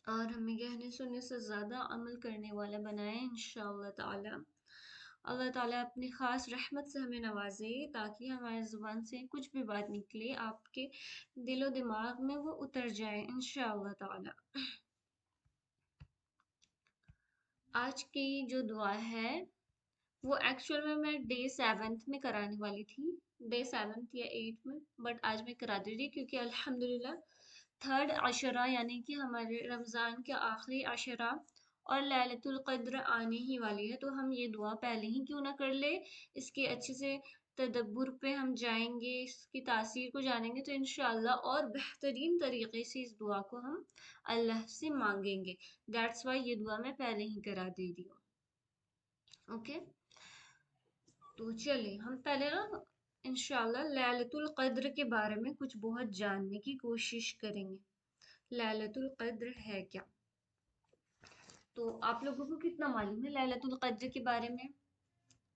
اور ہمیں کہنے سننے سے زیادہ عمل کرنے والا بنائے انشاءاللہ تعالی۔ اللہ تعالیٰ اپنی خاص رحمت سے ہمیں نوازے تاکہ ہماری زبان سے کچھ بھی بات نکلے آپ کے دل و دماغ میں وہ اتر جائے انشاءاللہ تعالی۔ آج کی جو دعا ہے وہ ایکچوئل میں ڈے 7 میں کرانے والی تھی، ڈے 7 یا 8 میں، بٹ آج میں کرا دے رہی کیونکہ الحمدللہ 3rd عشرہ یعنی کہ ہمارے رمضان کے آخری عشرہ اور لیلۃ القدر آنے ہی والی ہے، تو ہم یہ دعا پہلے ہی کیوں نہ کر لے، اس کے اچھے سے تدبر پہ ہم جائیں گے، اس کی تاثیر کو جانیں گے تو انشاءاللہ اور بہترین طریقے سے اس دعا کو ہم اللہ سے مانگیں گے۔ دیٹس وائی یہ دعا میں پہلے ہی کرا دے رہی ہوں۔ اوکے، تو چلیں ہم پہلے نا انشاءاللہ لیلۃ القدر کے بارے میں کچھ بہت جاننے کی کوشش کریں گے۔ لیلۃ القدر ہے کیا؟ تو آپ لوگوں کو کتنا معلوم ہے لیلۃ القدر کے بارے میں؟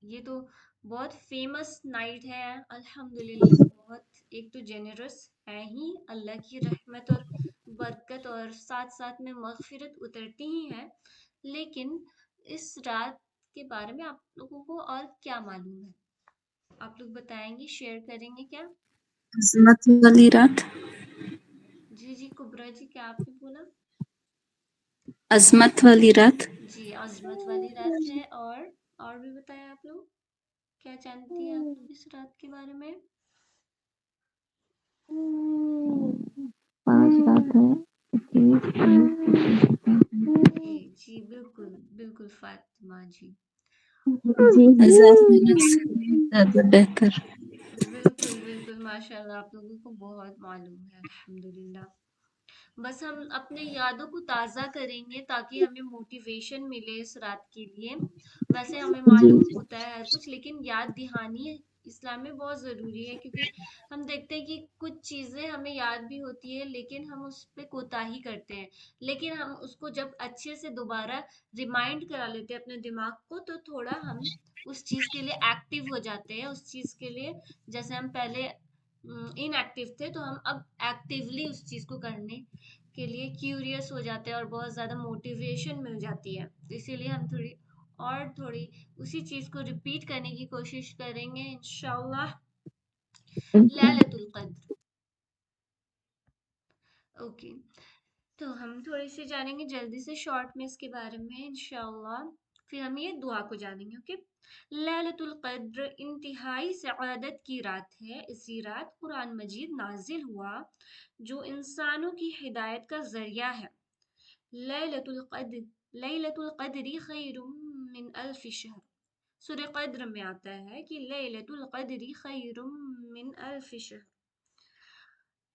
یہ تو بہت فیمس نائٹ ہے الحمدللہ، بہت ایک تو جنرس ہے ہی، اللہ کی رحمت اور برکت اور ساتھ ساتھ میں مغفرت اترتی ہی ہے، لیکن اس رات کے بارے میں آپ لوگوں کو اور کیا معلوم ہے؟ آپ لوگ بتائیں گے، شیئر کریں گے کیا؟ عظمت والی رات، جی جی کبرا جی، کیا آپ نے بولا؟ عظمت والی رات، جی عظمت والی رات ہے، اور بھی بتائیں آپ لوگ کیا جانتی ہیں آپ لوگ اس رات کے بارے میں؟ 5 رات ہے، جی جی بالکل بالکل فاطمہ جی، جی 1000 سے زیادہ بہتر۔ بالکل بالکل ماشاء اللہ، آپ لوگوں کو بہت معلوم ہے الحمدللہ۔ بس ہم اپنے یادوں کو تازہ کریں گے تاکہ ہمیں موٹیویشن ملے اس رات کے لیے۔ ویسے ہمیں جی معلوم جی ہوتا ہے ہر کچھ، لیکن یاد دہانی اسلام میں بہت ضروری ہے، کیونکہ ہم دیکھتے ہیں کہ کچھ چیزیں ہمیں یاد بھی ہوتی ہے لیکن ہم اس پہ کوتاہی کرتے ہیں، لیکن ہم اس کو جب اچھے سے دوبارہ ریمائنڈ کرا لیتے ہیں اپنے دماغ کو تو تھوڑا ہم اس چیز کے لیے ایکٹیو ہو جاتے ہیں، اس چیز کے لیے جیسے ہم پہلے ان ایکٹیو تھے تو ہم اب ایکٹیولی اس چیز کو کرنے کے لیے کیوریس ہو جاتے ہیں اور بہت زیادہ موٹیویشن مل جاتی ہے، اسی لیے ہم تھوڑی اسی چیز کو ریپیٹ کرنے کی کوشش کریں گے انشاءاللہ۔ ليلة القدر، اوکے، تو ہم تھوڑی سی جانیں گے جلدی سے شارٹ میں اس کے بارے میں انشاءاللہ، پھر ہم یہ دعا کو جانیں گے۔ اوکے، لیلۃ القدر انتہائی سعادت کی رات ہے، اسی رات قرآن مجید نازل ہوا جو انسانوں کی ہدایت کا ذریعہ ہے۔ لیلۃ القدر، لیلۃ القدر خیر من الف شہر، سورہ قدر میں آتا ہے کہ لیلۃ القدر خیر من الف شہر۔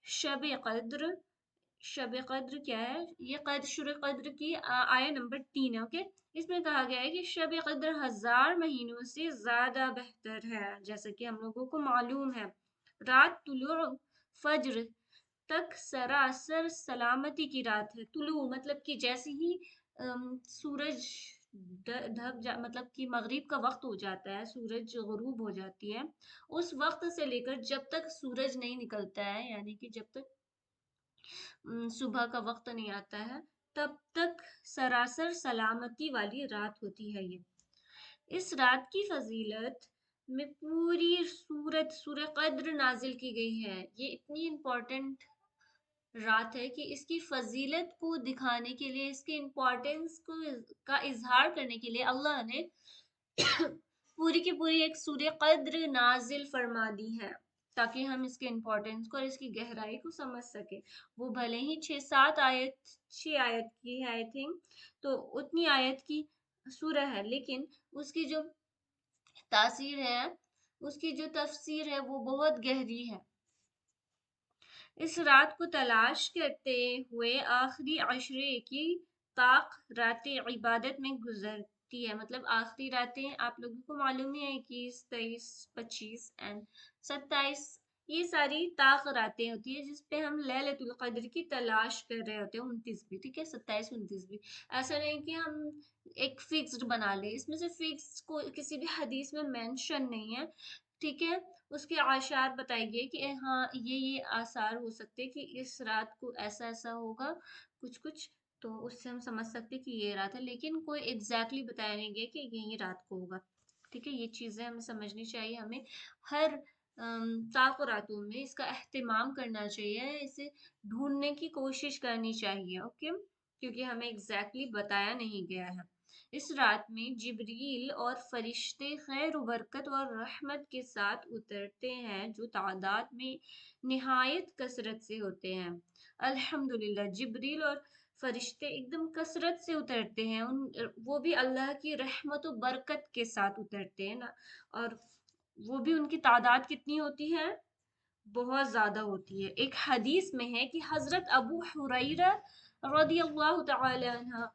شب قدر، شب قدر کیا ہے؟ یہ سورہ قدر کی آیہ نمبر 3 ہے۔ اوکے، اس میں کہا گیا ہے کہ شب قدر 1000 مہینوں سے زیادہ بہتر ہے، جیسا کہ ہم لوگوں کو معلوم ہے۔ رات طلوع فجر تک سراسر سلامتی کی رات ہے۔ طلوع مطلب کہ جیسے ہی سورج مطلب کہ مغرب کا وقت ہو جاتا ہے، سورج غروب ہو جاتی ہے، اس وقت سے لے کر جب تک سورج نہیں نکلتا ہے، یعنی کہ جب تک صبح کا وقت نہیں آتا ہے، تب تک سراسر سلامتی والی رات ہوتی ہے یہ۔ اس رات کی فضیلت میں پوری سورہ قدر نازل کی گئی ہے، یہ اتنی امپورٹنٹ رات ہے کہ اس کی فضیلت کو دکھانے کے لیے، اس کے امپورٹنس کا اظہار کرنے کے لیے اللہ نے پوری کی پوری ایک سورہ قدر نازل فرما دی ہے تاکہ ہم اس کے امپورٹنس کو اور اس کی گہرائی کو سمجھ سکیں۔ وہ بھلے ہی 6 آیت کی ہے آئی تھنک، تو اتنی آیت کی سورہ ہے، لیکن اس کی جو تاثیر ہے، اس کی جو تفسیر ہے وہ بہت گہری ہے۔ اس رات کو تلاش کرتے ہوئے آخری عشرے کی طاق راتیں عبادت میں گزرتی ہے، مطلب آخری راتیں آپ لوگوں کو معلوم ہی ہے 21 23 25 اینڈ 27، یہ ساری طاق راتیں ہوتی ہے جس پہ ہم لیلۃ القدر کی تلاش کر رہے ہوتے ہیں، 29 بھی ٹھیک ہے، 27 29 بھی، ایسا نہیں کہ ہم ایک فکسڈ بنا لیں، اس میں سے فکس کو کسی بھی حدیث میں مینشن نہیں ہے، ٹھیک ہے، اس کے آثار بتائے گئے کہ ہاں یہ آثار ہو سکتے کہ اس رات کو ایسا ایسا ہوگا، کچھ کچھ تو اس سے ہم سمجھ سکتے کہ یہ رات ہے، لیکن کوئی ایگزیکٹلی بتایا نہیں گیا کہ یہی رات کو ہوگا. ٹھیک ہے، یہ چیزیں ہمیں سمجھنی چاہیے. ہمیں ہر طاق و راتوں میں اس کا اہتمام کرنا چاہیے، اسے ڈھونڈنے کی کوشش کرنی چاہیے. اوکے، کیونکہ ہمیں ایگزیکٹلی بتایا نہیں گیا ہے. اس رات میں جبریل اور فرشتے خیر و برکت اور رحمت کے ساتھ اترتے ہیں، جو تعداد میں نہایت کثرت سے ہوتے ہیں. الحمدللہ، جبریل اور فرشتے ایک دم کثرت سے اترتے ہیں، وہ بھی اللہ کی رحمت و برکت کے ساتھ اترتے ہیں نا. اور وہ بھی ان کی تعداد کتنی ہوتی ہے؟ بہت زیادہ ہوتی ہے. ایک حدیث میں ہے کہ حضرت ابو حریرہ رضی اللہ تعالی عنہ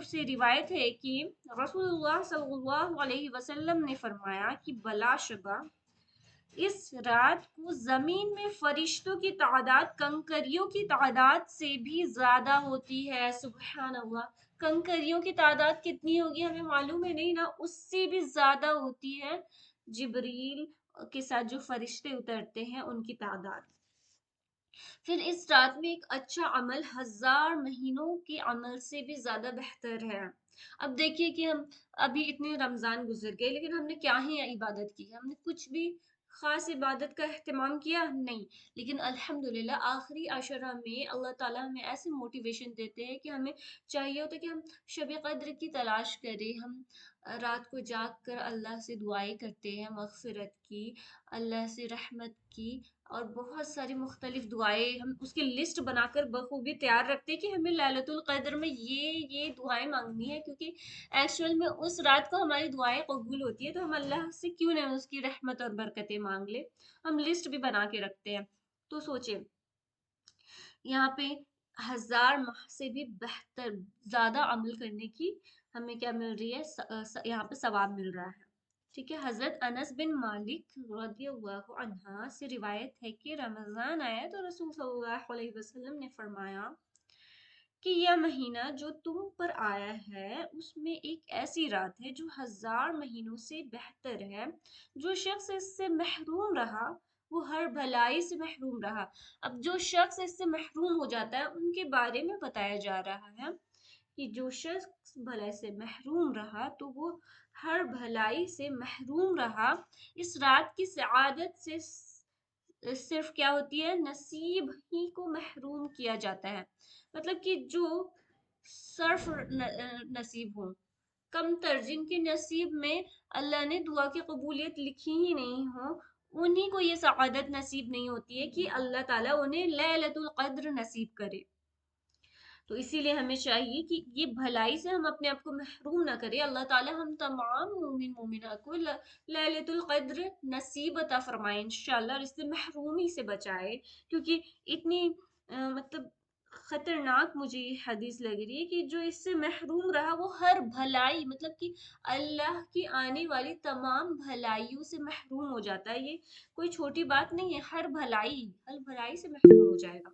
سے روایت ہے کہ رسول اللہ صلی اللہ علیہ وسلم نے فرمایا کہ بلا شبہ اس رات کو زمین میں فرشتوں کی تعداد کنکریوں کی تعداد سے بھی زیادہ ہوتی ہے. سبحان اللہ، کنکریوں کی تعداد کتنی ہوگی ہمیں معلوم ہے نہیں نا، اس سے بھی زیادہ ہوتی ہے جبریل کے ساتھ جو فرشتے اترتے ہیں ان کی تعداد. پھر اس رات میں ایک اچھا عمل 1000 مہینوں کے عمل سے بھی زیادہ بہتر ہے. اب دیکھیے کہ ہم ابھی اتنے رمضان گزر گئے، لیکن ہم نے کیا ہی عبادت کی؟ ہم نے کچھ بھی خاص عبادت کا اہتمام کیا نہیں. لیکن الحمدللہ آخری عشرہ میں اللہ تعالیٰ ہمیں ایسے موٹیویشن دیتے ہیں کہ ہمیں چاہیے ہوتا ہے کہ ہم شب قدر کی تلاش کریں. ہم رات کو جاگ کر اللہ سے دعائیں کرتے ہیں، مغفرت کی، اللہ سے رحمت کی، اور بہت ساری مختلف دعائیں ہم اس کی لسٹ بنا کر بخوبی تیار رکھتے ہیں کہ ہمیں ليلۃ القدر میں یہ دعائیں مانگنی ہے. کیونکہ ایکچوئل میں اس رات کو ہماری دعائیں قبول ہوتی ہے، تو ہم اللہ سے کیوں نہ اس کی رحمت اور برکتیں مانگ لیں. ہم لسٹ بھی بنا کے رکھتے ہیں. تو سوچیں، یہاں پہ 1000 ماہ سے بھی بہتر زیادہ عمل کرنے کی ہمیں کیا مل رہی ہے؟ یہاں پہ ثواب مل رہا ہے. ٹھیک ہے، حضرت انس بن مالک رضی اللہ عنہ سے روایت ہے کہ رمضان آیا تو رسول صلی اللہ علیہ وسلم نے فرمایا کہ یہ مہینہ جو تم پر آیا ہے اس میں ایک ایسی رات ہے جو 1000 مہینوں سے بہتر ہے. جو شخص اس سے محروم رہا وہ ہر بھلائی سے محروم رہا. اب جو شخص اس سے محروم ہو جاتا ہے ان کے بارے میں بتایا جا رہا ہے کہ جو شخص بھلائی سے محروم رہا تو وہ ہر بھلائی سے محروم رہا. اس رات کی سعادت سے صرف کیا ہوتی ہے؟ نصیب ہی کو محروم کیا جاتا ہے. مطلب کہ جو صرف نصیب ہوں، کم تر، جن کے نصیب میں اللہ نے دعا کی قبولیت لکھی ہی نہیں ہو، انہی کو یہ سعادت نصیب نہیں ہوتی ہے کہ اللہ تعالیٰ انہیں لیلۃ القدر نصیب کرے. تو اسی لیے ہمیں چاہیے کہ یہ بھلائی سے ہم اپنے آپ کو محروم نہ کریں. اللہ تعالیٰ ہم تمام مومن مومنہ کو لیلۃ القدر نصیب عطا فرمائے انشاءاللہ، اور اس سے محرومی سے بچائے. کیونکہ اتنی مطلب خطرناک مجھے یہ حدیث لگ رہی ہے کہ جو اس سے محروم رہا وہ ہر بھلائی، مطلب کہ اللہ کی آنے والی تمام بھلائیوں سے محروم ہو جاتا ہے. یہ کوئی چھوٹی بات نہیں ہے، ہر بھلائی سے محروم ہو جائے گا.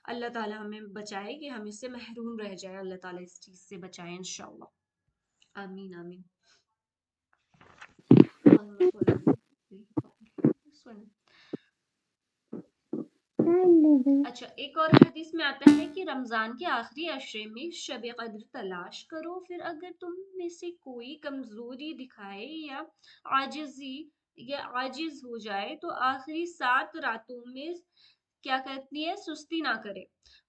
اللہ تعالیٰ ہمیں بچائے کہ ہم اس سے محروم رہ جائے. اللہ تعالیٰ اس چیز سے بچائے انشاءاللہ. آمین آمین. اللہم صل علی سن. اچھا، ایک اور حدیث میں آتا ہے کہ رمضان کے آخری عشرے میں شب قدر تلاش کرو، پھر اگر تم میں سے کوئی کمزوری دکھائے یا عاجز ہو جائے تو آخری 7 راتوں میں کیا کرتی ہے؟ سستی نہ کرے.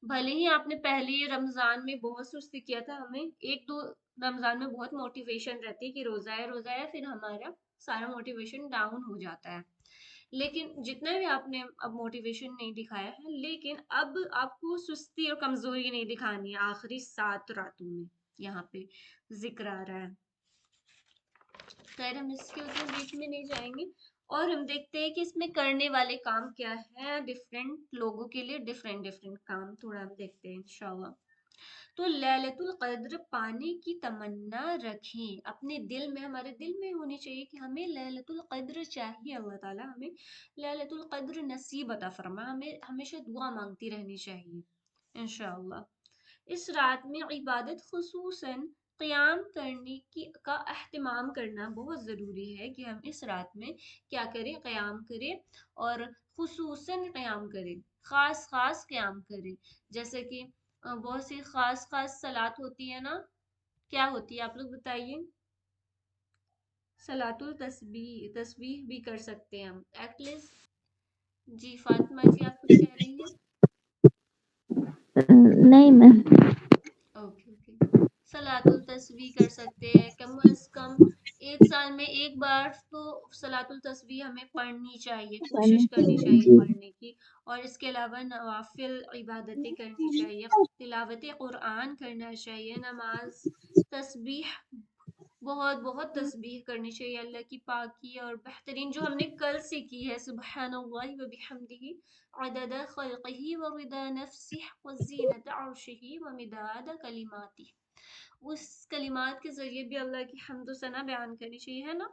بھلے ہی آپ نے پہلے رمضان میں بہت سستی کیا تھا، ہمیں 1-2 رمضان میں بہت موٹیویشن رہتی ہے کہ روزہ ہے، پھر ہمارا سارا موٹیویشن ڈاؤن ہو جاتا ہے. لیکن جتنا بھی آپ نے اب موٹیویشن نہیں دکھایا ہے، لیکن اب آپ کو سستی اور کمزوری نہیں دکھانی ہے آخری 7 راتوں میں. یہاں پہ ذکر آ رہا ہے. خیر، ہم اس کے بیچ میں نہیں جائیں گے، اور ہم دیکھتے ہیں کہ اس میں کرنے والے کام کیا ہے. ڈفرینٹ لوگوں کے لیے ڈفرینٹ کام تھوڑا ہم دیکھتے ہیں انشاءاللہ. تو لیلۃ القدر پانے کی تمنا رکھیں اپنے دل میں. ہمارے دل میں ہونی چاہیے کہ ہمیں لیلۃ القدر چاہیے. اللہ تعالیٰ ہمیں لیلۃ القدر نصیب عطا فرمائے. ہمیں ہمیشہ دعا مانگتی رہنی چاہیے انشاءاللہ. اس رات میں عبادت خصوصاً قیام کرنے کا اہتمام کرنا بہت ضروری ہے کہ ہم اس رات میں کیا کریں؟ قیام کریں، اور خصوصاً قیام کریں، خاص قیام کریں. جیسے کہ بہت سی خاص خاص صلات ہوتی ہے نا، کیا ہوتی ہے آپ لوگ بتائیے؟ صلاۃ التسبیح، تسبیح بھی کر سکتے ہیں ہم ایٹ لیسٹ. جی فاطمہ جی آپ کچھ کہہ رہی ہیں؟ نہیں میم. Okay okay. صلاۃ التسبیح کر سکتے ہیں کم از کم ایک سال میں ایک بار تو. صلاۃ التسبیح ہمیں پڑھنی چاہیے، کوشش کرنی چاہیے جی. پڑھنے کی. اور اس کے علاوہ نوافل عبادتیں کرنی چاہیے، تلاوت قرآن کرنا چاہیے، نماز، تسبیح، بہت بہت تسبیح کرنی چاہیے. اللہ کی پاکی اور بہترین جو ہم نے کل سیکھی ہے، سبحان اللہ و بحمدہ عدد خلقہ ورضا نفسہ وزینت عرشہ ومداد کلماتہ. اس کلمات کے ذریعے بھی اللہ کی حمد و ثنا بیان کرنی چاہیے، ہے نا.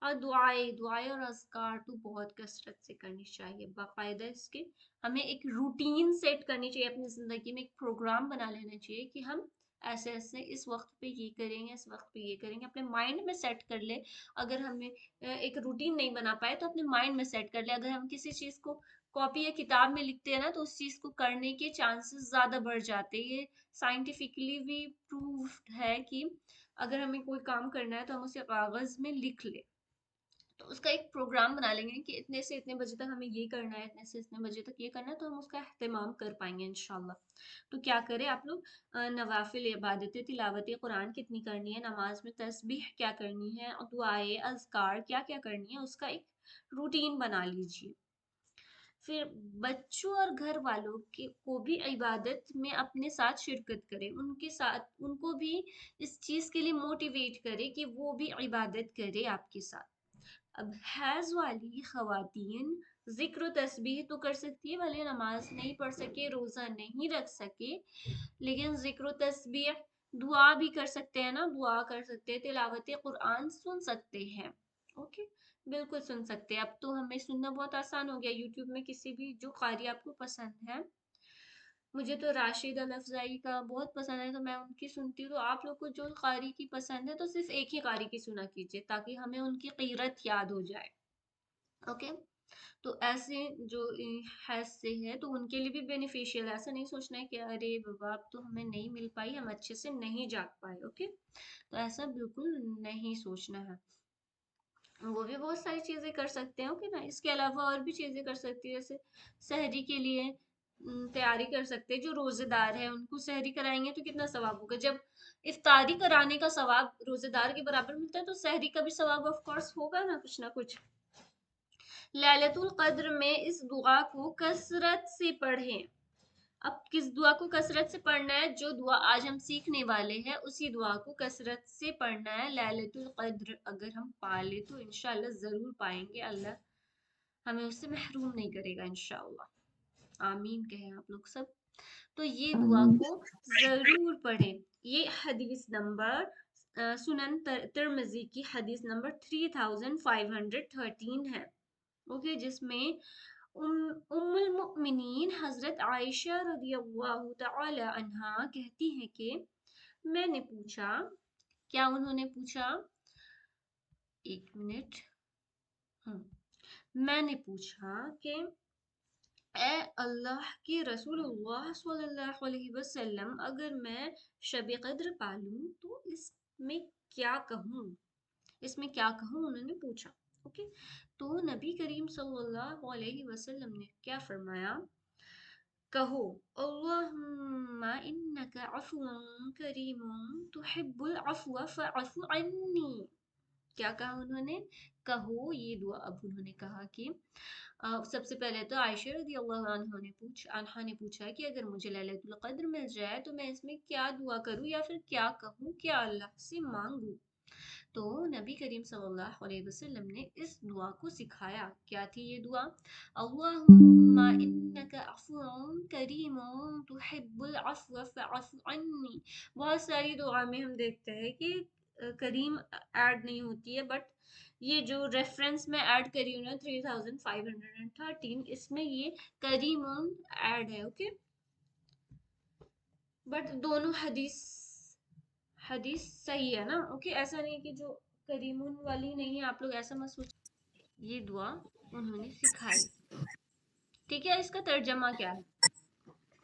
اور دعائیں اور اذکار تو بہت کثرت سے کرنی چاہیے باقاعدہ. اس کے ہمیں ایک روٹین سیٹ کرنی چاہیے اپنی زندگی میں، ایک پروگرام بنا لینا چاہیے کہ ہم ایسے ایسے اس وقت پہ یہ کریں گے، اس وقت پہ یہ کریں گے، اپنے مائنڈ میں سیٹ کر لے. اگر ہمیں ایک روٹین نہیں بنا پائے تو اپنے مائنڈ میں سیٹ کر لے. اگر ہم کسی چیز کو کاپی یا کتاب میں لکھتے ہیں نا تو اس چیز کو کرنے کے چانسز زیادہ بڑھ جاتے. یہ سائنٹیفکلی بھی پروفڈ ہے کہ اگر ہمیں کوئی کام کرنا ہے تو ہم اسے کاغذ میں لکھ لیں، تو اس کا ایک پروگرام بنا لیں گے کہ اتنے سے اتنے بجے تک ہمیں یہ کرنا ہے، اتنے سے اتنے بجے تک یہ کرنا ہے، تو ہم اس کا اہتمام کر پائیں گے انشاءاللہ. تو کیا کریں آپ لوگ، نوافل عبادتیں، تلاوت قرآن کتنی کرنی ہے، نماز میں تسبیح کیا کرنی ہے، دعائیں اذکار کیا کیا کرنی ہے، اس کا ایک روٹین بنا لیجیے. پھر بچوں اور گھر والوں کو بھی عبادت میں اپنے ساتھ شرکت کرے، ان کے ساتھ ان کو بھی اس چیز کے لیے موٹیویٹ کرے کہ وہ بھی عبادت کرے آپ کے ساتھ. اب حیض والی خواتین ذکر و تسبیح تو کر سکتی ہے، بھلے نماز نہیں پڑھ سکے، روزہ نہیں رکھ سکے، لیکن ذکر و تسبیح، دعا بھی کر سکتے ہیں نا، دعا کر سکتے ہیں، تلاوت قرآن سن سکتے ہیں. اوکے، بالکل سن سکتے ہیں. اب تو ہمیں سننا بہت آسان ہو گیا، یوٹیوب میں کسی بھی جو قاری آپ کو پسند ہے. مجھے تو راشدہ لفظائی کا بہت پسند ہے تو میں ان کی سنتی ہوں. تو آپ لوگ کو جو قاری کی پسند ہے تو صرف ایک ہی قاری کی سنا کیجیے تاکہ ہمیں ان کی قیرت یاد ہو جائے. اوکے. تو ایسے جو حیض سے ہے تو ان کے لیے بھی بینیفیشیل ہے. ایسا نہیں سوچنا ہے کہ ارے بابا اب تو ہمیں نہیں مل پائی، ہم اچھے سے نہیں جاگ پائے. اوکے، تو ایسا بالکل نہیں سوچنا ہے. وہ بھی بہت ساری چیزیں کر سکتے ہیں. اوکے نا. اس کے علاوہ اور بھی چیزیں کر سکتے ہیں، جیسے سحری کے لیے تیاری کر سکتے ہیں. جو روزے دار ہے ان کو سحری کرائیں گے تو کتنا ثواب ہوگا. جب افطاری کرانے کا ثواب روزے دار کے برابر ملتا ہے تو سحری کا بھی ثواب آف کورس ہوگا نا، کچھ نہ کچھ. لیلۃ القدر میں اس دعا کو کثرت سے پڑھیں. اب کس دعا کو کثرت سے پڑھنا ہے؟ جو دعا آج ہم سیکھنے والے ہیں اسی دعا کو کثرت سے پڑھنا ہے. لیلۃ القدر اگر ہم پالے تو انشاءاللہ ضرور پائیں گے، اللہ ہمیں اس سے محروم نہیں کرے گا انشاءاللہ. آمین کہیں آپ لوگ سب. تو یہ دعا کو ضرور پڑھیں. یہ حدیث نمبر سنن ترمذی کی حدیث نمبر 3513 ہے. اوکے، جس میں ام المؤمنین حضرت عائشہ رضی اللہ تعالی عنہا کہتی ہیں کہ میں نے پوچھا. کیا انہوں نے پوچھا؟ ایک منٹ. میں نے پوچھا کہ اے اللہ کے رسول اللہ صلی اللہ علیہ وسلم، اگر میں شب قدر پالوں تو اس میں کیا کہوں، اس میں کیا کہوں، انہوں نے پوچھا. اوکے، تو نبی کریم صلی اللہ علیہ وسلم نے کیا فرمایا؟ کہو اللہم انک عفو کریم تحب العفو فاعف عنی. کیا کہا انہوں نے؟ کہو یہ دعا. اب انہوں نے کہا کہ سب سے پہلے تو عائشہ رضی اللہ عنہا نے پوچھا کہ اگر مجھے لیلۃ القدر مل جائے تو میں اس میں کیا دعا کروں یا پھر کیا کہوں، کیا اللہ سے مانگوں. تو نبی کریم صلی اللہ علیہ وسلم نے اس دعا کو سکھایا. کیا تھی یہ دعا؟ اللہم انک عفو کریم تحب العفو فاعف عنی. بہت ساری دعا میں ہم دیکھتے ہیں کہ کریم ایڈ نہیں ہوتی ہے، بٹ یہ جو ریفرنس میں ایڈ کری ہوں نا 3513 اس میں یہ کریم ایڈ ہے. اوکے، بٹ دونوں حدیث صحیح ہے نا. اوکے، ایسا نہیں کہ جو کریم والی نہیں ہے، آپ لوگ ایسا مت سوچ. یہ دعا انہوں نے سکھائی. ٹھیک ہے، اس کا ترجمہ کیا ہے؟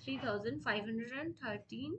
3513,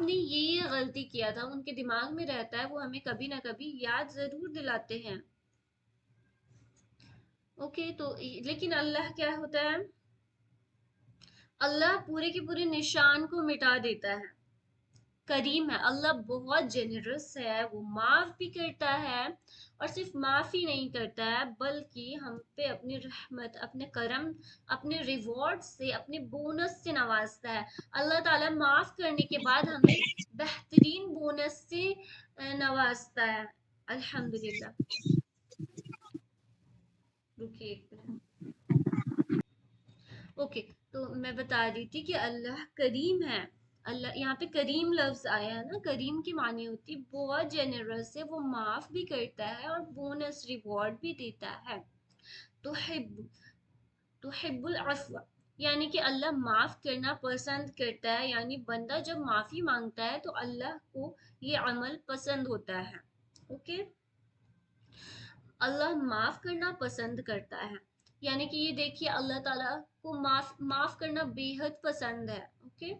آپ نے یہ غلطی کیا تھا، ان کے دماغ میں رہتا ہے، وہ ہمیں کبھی نہ کبھی یاد ضرور دلاتے ہیں. اوکے تو لیکن اللہ کیا ہوتا ہے، اللہ پورے کے پورے نشان کو مٹا دیتا ہے. کریم ہے اللہ، بہت جنرس ہے، وہ معاف بھی کرتا ہے، اور صرف معاف ہی نہیں کرتا ہے بلکہ ہم پہ اپنی رحمت، اپنے کرم، اپنے ریوارڈ سے، اپنے بونس سے نوازتا ہے. اللہ تعالیٰ معاف کرنے کے بعد ہمیں بہترین بونس سے نوازتا ہے. الحمدللہ. رکیے ایک منٹ. اوکے تو میں بتا رہی تھی کہ اللہ کریم ہے. اللہ یہاں پہ کریم لفظ آیا ہے نا، کریم کی معنی ہوتی ہے بہت جنرس ہے، وہ معاف بھی کرتا ہے اور بونس ریوارڈ بھی دیتا ہے. تحب العفو، یعنی کہ اللہ معاف کرنا پسند کرتا ہے، یعنی بندہ جب معافی مانگتا ہے تو اللہ کو یہ عمل پسند ہوتا ہے. اوکے اللہ معاف کرنا پسند کرتا ہے، یعنی کہ یہ دیکھیے اللہ تعالیٰ کو معاف کرنا بے حد پسند ہے. اوکے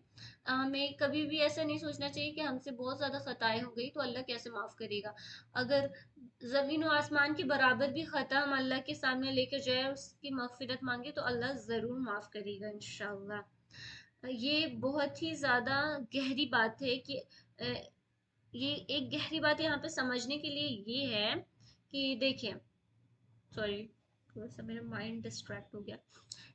ہمیں کبھی بھی ایسا نہیں سوچنا چاہیے کہ ہم سے بہت زیادہ خطائیں ہو گئی تو اللہ کیسے معاف کرے گا. اگر زمین و آسمان کے برابر بھی خطا ہم اللہ کے سامنے لے کر جائے، اس کی مغفرت مانگے تو اللہ ضرور معاف کرے گا انشاءاللہ. یہ بہت ہی زیادہ گہری بات ہے کہ یہ ایک گہری بات یہاں پہ سمجھنے کے لیے یہ ہے کہ دیکھیں، سوری تھوڑا سا میرا مائنڈ ڈسٹریکٹ ہو گیا.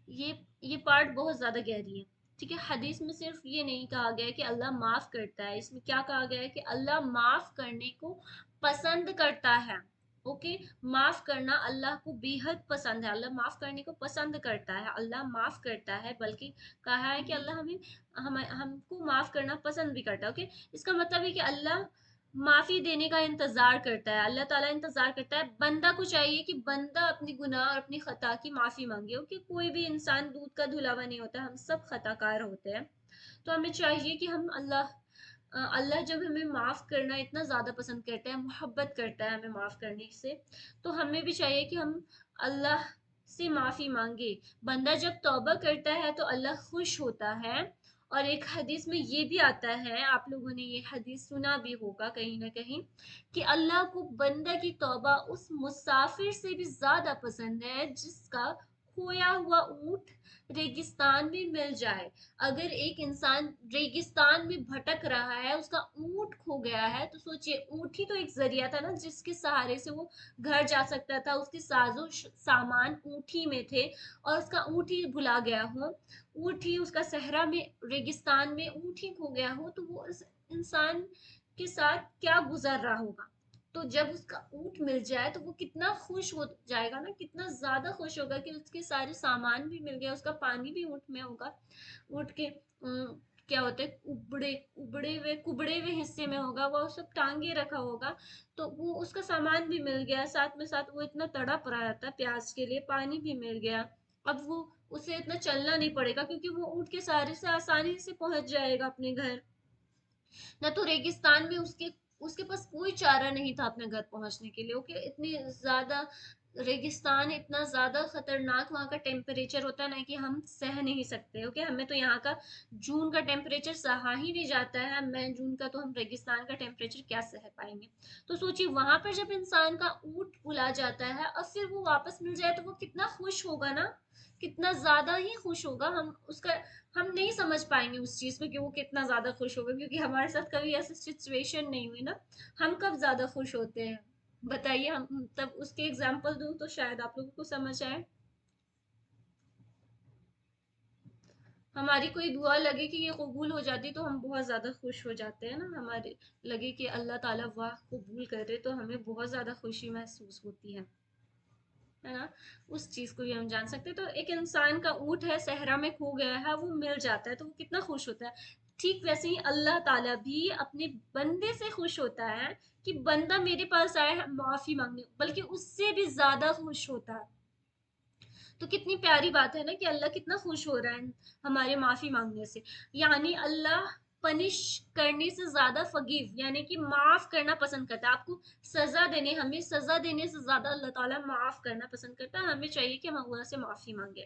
یہ پارٹ بہت زیادہ گہری ہے. ٹھیک ہے، حدیث میں صرف یہ نہیں کہا گیا کہ اللہ معاف کرتا ہے، اس میں کیا کہا گیا ہے کہ اللہ معاف کرنے کو پسند کرتا ہے. اوکے معاف کرنا اللہ کو بے حد پسند ہے، اللہ معاف کرنے کو پسند کرتا ہے، اللہ معاف کرتا ہے، بلکہ کہا ہے کہ اللہ ہم کو معاف کرنا پسند بھی کرتا ہے. اوکے اس کا مطلب ہے کہ اللہ معافی دینے کا انتظار کرتا ہے. اللہ تعالیٰ انتظار کرتا ہے، بندہ کو چاہیے کہ بندہ اپنی گناہ اور اپنی خطا کی معافی مانگے. کہ کوئی بھی انسان دودھ کا دھلا نہیں ہوتا، ہم سب خطا کار ہوتے ہیں. تو ہمیں چاہیے کہ ہم اللہ جب ہمیں معاف کرنا اتنا زیادہ پسند کرتا ہے، محبت کرتا ہے ہمیں معاف کرنے سے، تو ہمیں بھی چاہیے کہ ہم اللہ سے معافی مانگے. بندہ جب توبہ کرتا ہے تو اللہ خوش ہوتا ہے. اور ایک حدیث میں یہ بھی آتا ہے، آپ لوگوں نے یہ حدیث سنا بھی ہوگا کہیں نہ کہیں، کہ اللہ کو بندہ کی توبہ اس مسافر سے بھی زیادہ پسند ہے جس کا کھویا ہوا اونٹ ریگستان میں مل جائے. اگر ایک انسان ریگستان میں بھٹک رہا ہے، اس کا اونٹ کھو گیا ہے، تو سوچئے اونٹ ہی تو ایک ذریعہ تھا نا جس کے سہارے سے وہ گھر جا سکتا تھا، اس کے سازو سامان اونٹ ہی میں تھے، اور اس کا اونٹ ہی بھلا گیا ہو، اونٹ ہی اس کا صحرا میں ریگستان میں اونٹ ہی کھو گیا ہو، تو وہ اس انسان کے ساتھ کیا گزر رہا ہوگا. تو جب اس کا اونٹ مل جائے تو وہ کتنا خوش ہو جائے گا نا، کتنا زیادہ خوش ہوگا کہ اس کے سارے سامان بھی مل گیا، اس کا پانی بھی اونٹ میں ہوگا، اونٹ کے کیا ہوتے ہیں کبڑے ہوئے حصے میں ہوگا، وہ سب ٹانگے رکھا ہوگا، تو وہ اس کا سامان بھی مل گیا، ساتھ میں ساتھ وہ اتنا تڑپ رہا تھا پیاس کے لیے، پانی بھی مل گیا. اب وہ اسے اتنا چلنا نہیں پڑے گا کیونکہ وہ اونٹ کے سہارے سے آسانی سے پہنچ جائے گا اپنے گھر. نہ تو ریگستان میں اس کے پاس کوئی چارہ نہیں تھا اپنے گھر پہنچنے کے لیے. اوکے اتنی زیادہ ریگستان، اتنا زیادہ خطرناک وہاں کا ٹیمپریچر ہوتا ہے نا کہ ہم سہ نہیں سکتے. اوکے ہمیں تو یہاں کا جون کا ٹیمپریچر سہا ہی نہیں جاتا ہے، مئی جون کا، تو ہم ریگستان کا ٹیمپریچر کیا سہ پائیں گے. تو سوچیے وہاں پر جب انسان کا اونٹ بھلا جاتا ہے اور پھر وہ واپس مل جائے تو وہ کتنا خوش ہوگا نا، کتنا زیادہ ہی خوش ہوگا. ہم نہیں سمجھ پائیں گے اس چیز کو کہ وہ کتنا زیادہ خوش ہوگا، کیونکہ ہمارے ساتھ کبھی ایسی سچویشن نہیں ہوئی نا. ہم کب زیادہ خوش ہوتے ہیں بتائیے، ہم تب اس کے ایگزامپل دوں تو شاید آپ لوگوں کو سمجھ آئے. ہماری کوئی دعا لگے کہ یہ قبول ہو جاتی تو ہم بہت زیادہ خوش ہو جاتے ہیں نا، ہمارے لگے کہ اللہ تعالیٰ واہ قبول کر دے تو ہمیں بہت زیادہ خوشی محسوس ہوتی ہے نا. اس چیز کو بھی ہم جان سکتے. تو ایک انسان کا اونٹ ہے، صحرا میں کھو گیا ہے، وہ مل جاتا ہے تو وہ کتنا خوش ہوتا ہے. ٹھیک ویسے ہی اللہ تعالیٰ بھی اپنے بندے سے خوش ہوتا ہے کہ بندہ میرے پاس آئے معافی مانگنے، بلکہ اس سے بھی زیادہ خوش ہوتا ہے. تو کتنی پیاری بات ہے نا کہ اللہ کتنا خوش ہو رہا ہے ہمارے معافی مانگنے سے. یعنی اللہ پنش کرنے سے زیادہ فگیو، یعنی کہ معاف کرنا پسند کرتا ہے. آپ کو ہمیں سزا دینے سے زیادہ اللہ تعالیٰ معاف کرنا پسند کرتا ہے. ہمیں چاہیے کہ ہم اللہ سے معافی مانگے.